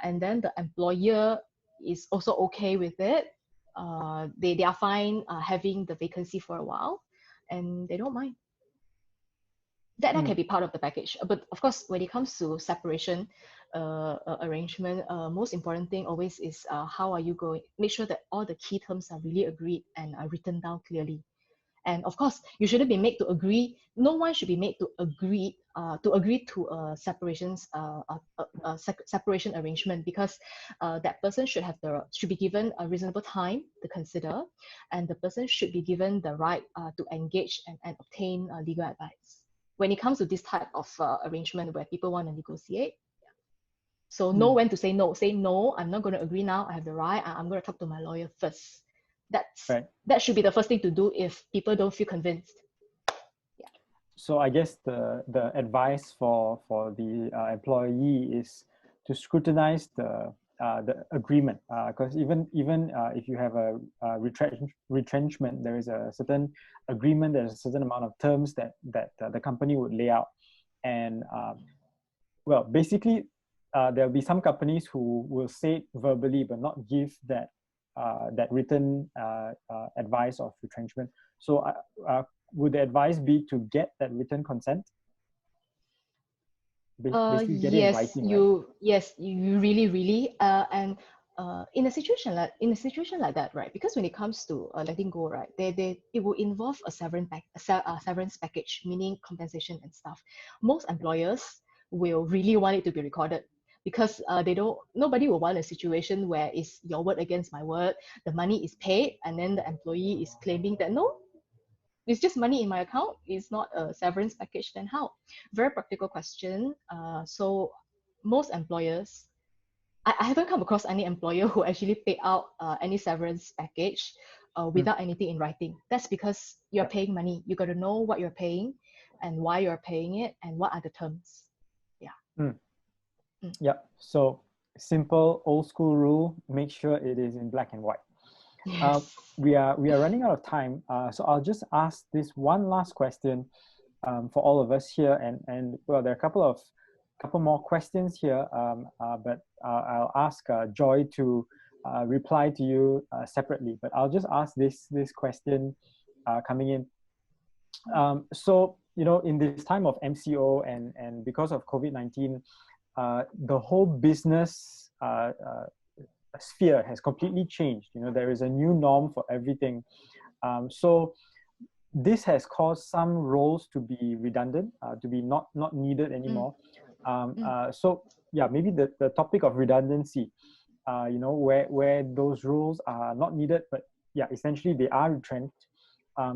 And then the employer is also okay with it. They are fine having the vacancy for a while, and they don't mind. That can be part of the package. But of course, when it comes to separation arrangement, most important thing always is how are you going? Make sure that all the key terms are really agreed and are written down clearly. And of course, you shouldn't be made to agree. No one should be made to agree to a separation arrangement, because that person should be given a reasonable time to consider, and the person should be given the right to engage and obtain legal advice when it comes to this type of arrangement where people want to negotiate. So know when to say no. Say no, I'm not going to agree now. I have the right. I'm going to talk to my lawyer first. That should be the first thing to do if people don't feel convinced. Yeah. So I guess the advice for the employee is to scrutinize the agreement, because even if you have a retrenchment, there is a certain agreement, there's a certain amount of terms that the company would lay out, and well, basically there'll be some companies who will say it verbally but not give that written advice of retrenchment. So would the advice be to get that written consent? Basically, get it in Yes, writing, right? you really, really, and in a situation like that, right? Because when it comes to letting go, right, it will involve a severance package, meaning compensation and stuff. Most employers will really want it to be recorded because nobody will want a situation where it's your word against my word. The money is paid, and then the employee is claiming that no, it's just money in my account, it's not a severance package. Then how? Very practical question. So most employers, I haven't come across any employer who actually paid out any severance package Mm. without anything in writing. That's because you're Yep. paying money. You got to know what you're paying and why you're paying it and what are the terms. Yeah. Mm. Mm. Yep. So simple old school rule: make sure it is in black and white. Yes. We are running out of time, so I'll just ask this one last question for all of us here, and well, there are a couple more questions here, but I'll ask Joy to reply to you separately. But I'll just ask this question coming in. So in this time of MCO and because of COVID-19, the whole business sphere has completely changed. There is a new norm for everything. So this has caused some roles to be redundant, to be not needed anymore. So yeah, maybe the topic of redundancy, where those roles are not needed, but yeah, essentially they are retrenched.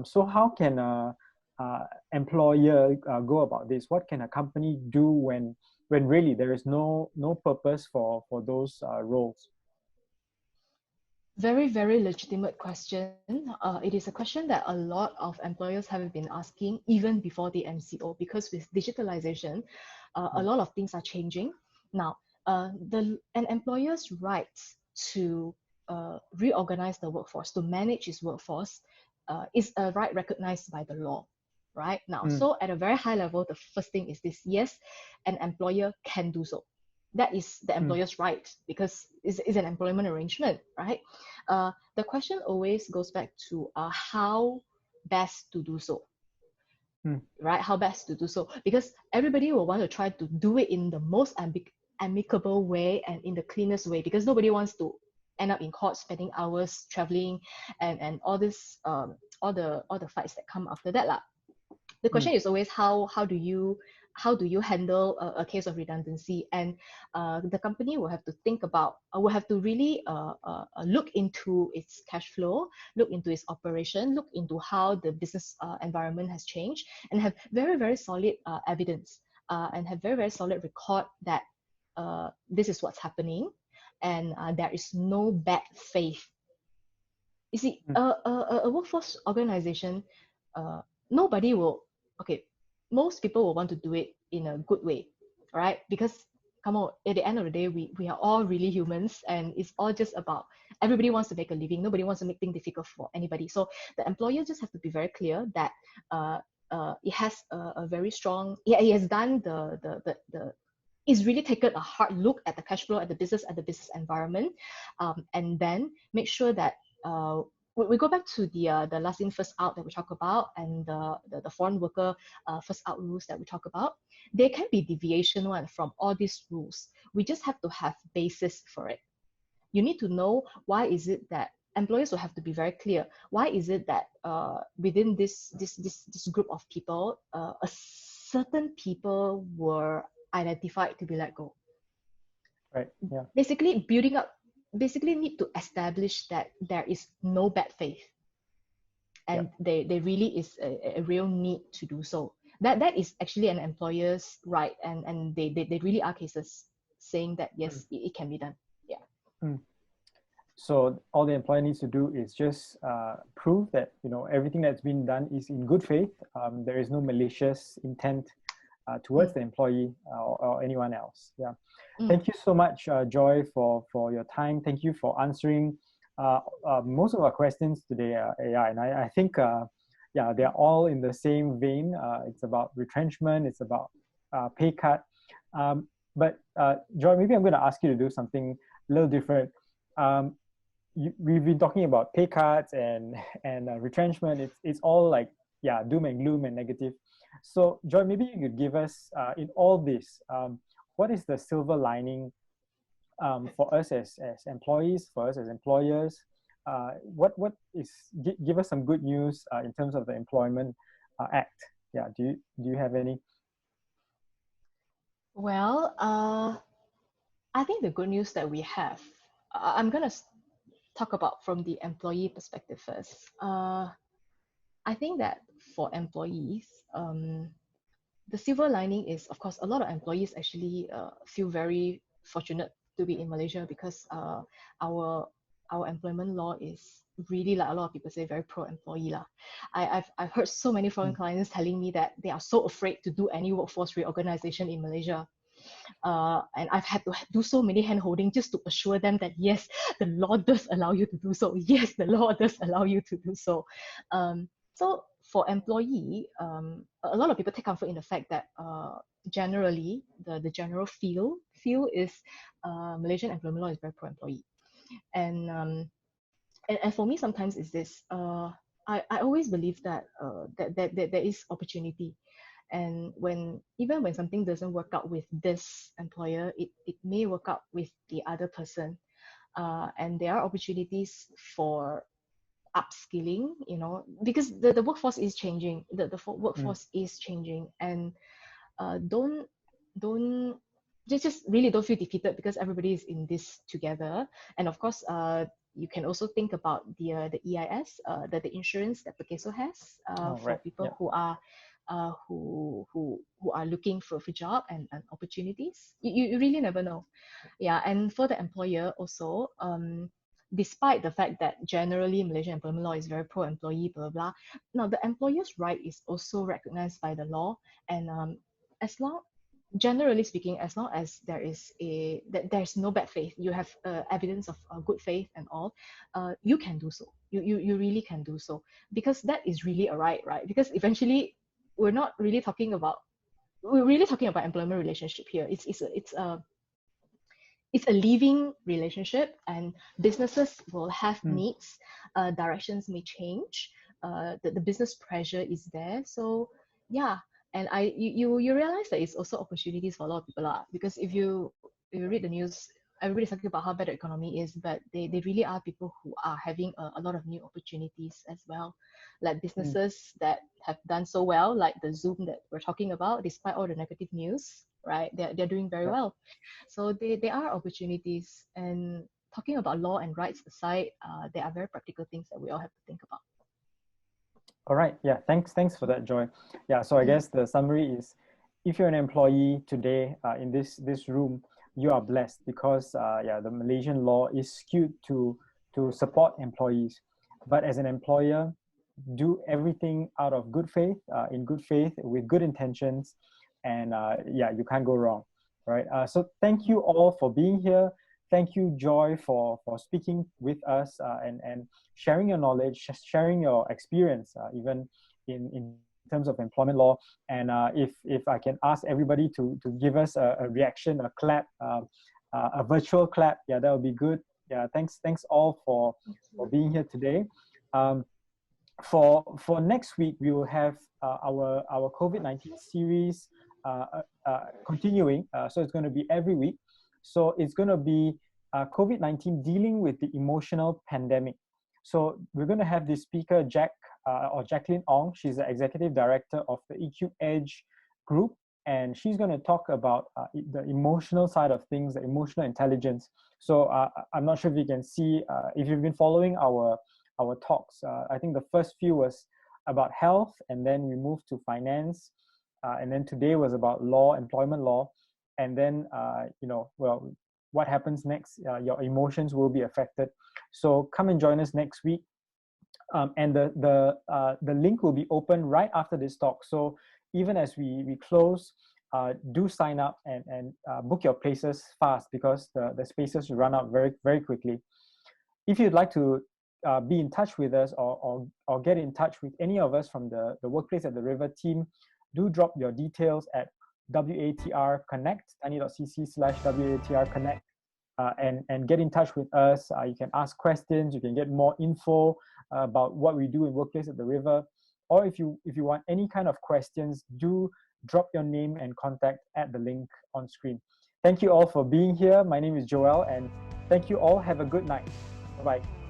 So how can a employer go about this? What can a company do when really there is no purpose for those roles? Very, very legitimate question. It is a question that a lot of employers have been asking even before the MCO, because with digitalization, a lot of things are changing. Now, an employer's rights to reorganize the workforce, to manage its workforce, is a right recognized by the law. Right now, Mm, so at a very high level, the first thing is this: yes, an employer can do so. That is the mm, employer's right because it's an employment arrangement, right? The question always goes back to how best to do so, mm, right? How best to do so, because everybody will want to try to do it in the most amicable way and in the cleanest way, because nobody wants to end up in court spending hours traveling and all this all the fights that come after that lah. The mm, question is always how do you handle a case of redundancy, and the company will have to think about will have to really look into its cash flow, look into its operation, look into how the business environment has changed, and have very, very solid evidence and have very, very solid record that this is what's happening, and there is no bad faith. You see, mm. a workforce organization, nobody will, okay, most people will want to do it in a good way, right? Because, come on, at the end of the day, we are all really humans, and it's all just about everybody wants to make a living. Nobody wants to make things difficult for anybody. So the employer just have to be very clear that it has a very strong, yeah, it has done it's really taken a hard look at the cash flow, at the business environment, and then make sure that we go back to the last in first out that we talk about, and the foreign worker first out rules that we talk about. There can be deviation one from all these rules. We just have to have basis for it. You need to know why is it that employers will have to be very clear. Why is it that within this group of people, a certain people were identified to be let go? Right. Yeah. Basically need to establish that there is no bad faith, Yeah. and there really is a real need to do so. That is actually an employer's right, and they really are cases saying that Mm, yes, it can be done. Yeah. mm. So all the employer needs to do is just prove that everything that's been done is in good faith. There is no malicious intent towards the employee or anyone else. Yeah. Thank you so much, Joy, for your time. Thank you for answering most of our questions today. Yeah, and I think yeah, they're all in the same vein. It's about retrenchment. It's about pay cut. But Joy, maybe I'm going to ask you to do something a little different. We've been talking about pay cuts and retrenchment. It's all like, yeah, doom and gloom and negative. So Joy, maybe you could give us in all this, what is the silver lining for us as employees, for us as employers? What is give us some good news in terms of the Employment Act? Yeah, do you have any? Well, I think the good news that we have, I'm going to talk about from the employee perspective first. I think that for employees, the silver lining is, of course, a lot of employees actually feel very fortunate to be in Malaysia because our employment law is really, like a lot of people say, very pro-employee lah. I've heard so many foreign Mm. clients telling me that they are so afraid to do any workforce reorganization in Malaysia. And I've had to do so many hand holding just to assure them that yes, the law does allow you to do so. Yes, the law does allow you to do so. So for employee, a lot of people take comfort in the fact that generally the general feel is Malaysian employment law is very pro-employee. And, and for me, sometimes is this. I always believe that, that there is opportunity, and even when something doesn't work out with this employer, it may work out with the other person, and there are opportunities for upskilling, because the workforce is changing, the Mm. workforce is changing, and don't just really don't feel defeated because everybody is in this together. And of course, you can also think about the EIS, the insurance that Pekeso has, Oh, for right. Yeah. people who are who are looking for job and opportunities. You really never know. Yeah, and for the employer also, despite the fact that generally Malaysian employment law is very pro-employee, blah, blah, blah. Now the employer's right is also recognized by the law, and as long generally speaking, as long as that there's no bad faith, you have evidence of good faith and all, you can do so. You really can do so, because that is really a right? Because eventually, we're not really talking about we're really talking about employment relationship here. It's a living relationship, and businesses will have Mm. needs. Directions may change. The business pressure is there. So yeah, and you realize that it's also opportunities for a lot of people, because if you read the news, everybody's talking about how bad the economy is, but they really are people who are having a lot of new opportunities as well, like Mm. businesses that have done so well, like the Zoom that we're talking about, despite all the negative news, right? They're doing very Right. well. So there are opportunities. And talking about law and rights aside, there are very practical things that we all have to think about. All right. Yeah. Thanks for that, Joy. Yeah. So I guess the summary is, if you're an employee today in this room, you are blessed because yeah, the Malaysian law is skewed to support employees. But as an employer, do everything out of good faith, in good faith, with good intentions, and yeah, you can't go wrong, right? So thank you all for being here. Thank you, Joy, for speaking with us and sharing your knowledge, sharing your experience, even in terms of employment law. And if I can ask everybody to give us a reaction, a clap, a virtual clap, yeah, that would be good. Yeah, thanks all for being here today. Um, for next week, we will have our COVID-19 series continuing. So it's going to be every week. So it's going to be COVID-19 dealing with the emotional pandemic. So we're going to have this speaker, Jacqueline Ong. She's the executive director of the EQ Edge group, and she's going to talk about the emotional side of things, the emotional intelligence. So I'm not sure if you can see, if you've been following our talks. I think the first few was about health, and then we moved to finance, and then today was about law, employment law, and then well, what happens next? Your emotions will be affected. So come and join us next week, and the link will be open right after this talk. So even as we close, do sign up and book your places fast, because the spaces run out very quickly. If you'd like to be in touch with us, or get in touch with any of us from the Workplace at the River team, do drop your details at WATR Connect, tiny.cc/WATR Connect, and get in touch with us. You can ask questions, you can get more info about what we do in Workplace at the River. Or if you want any kind of questions, do drop your name and contact at the link on screen. Thank you all for being here. My name is Joel, and thank you all. Have a good night. Bye-bye.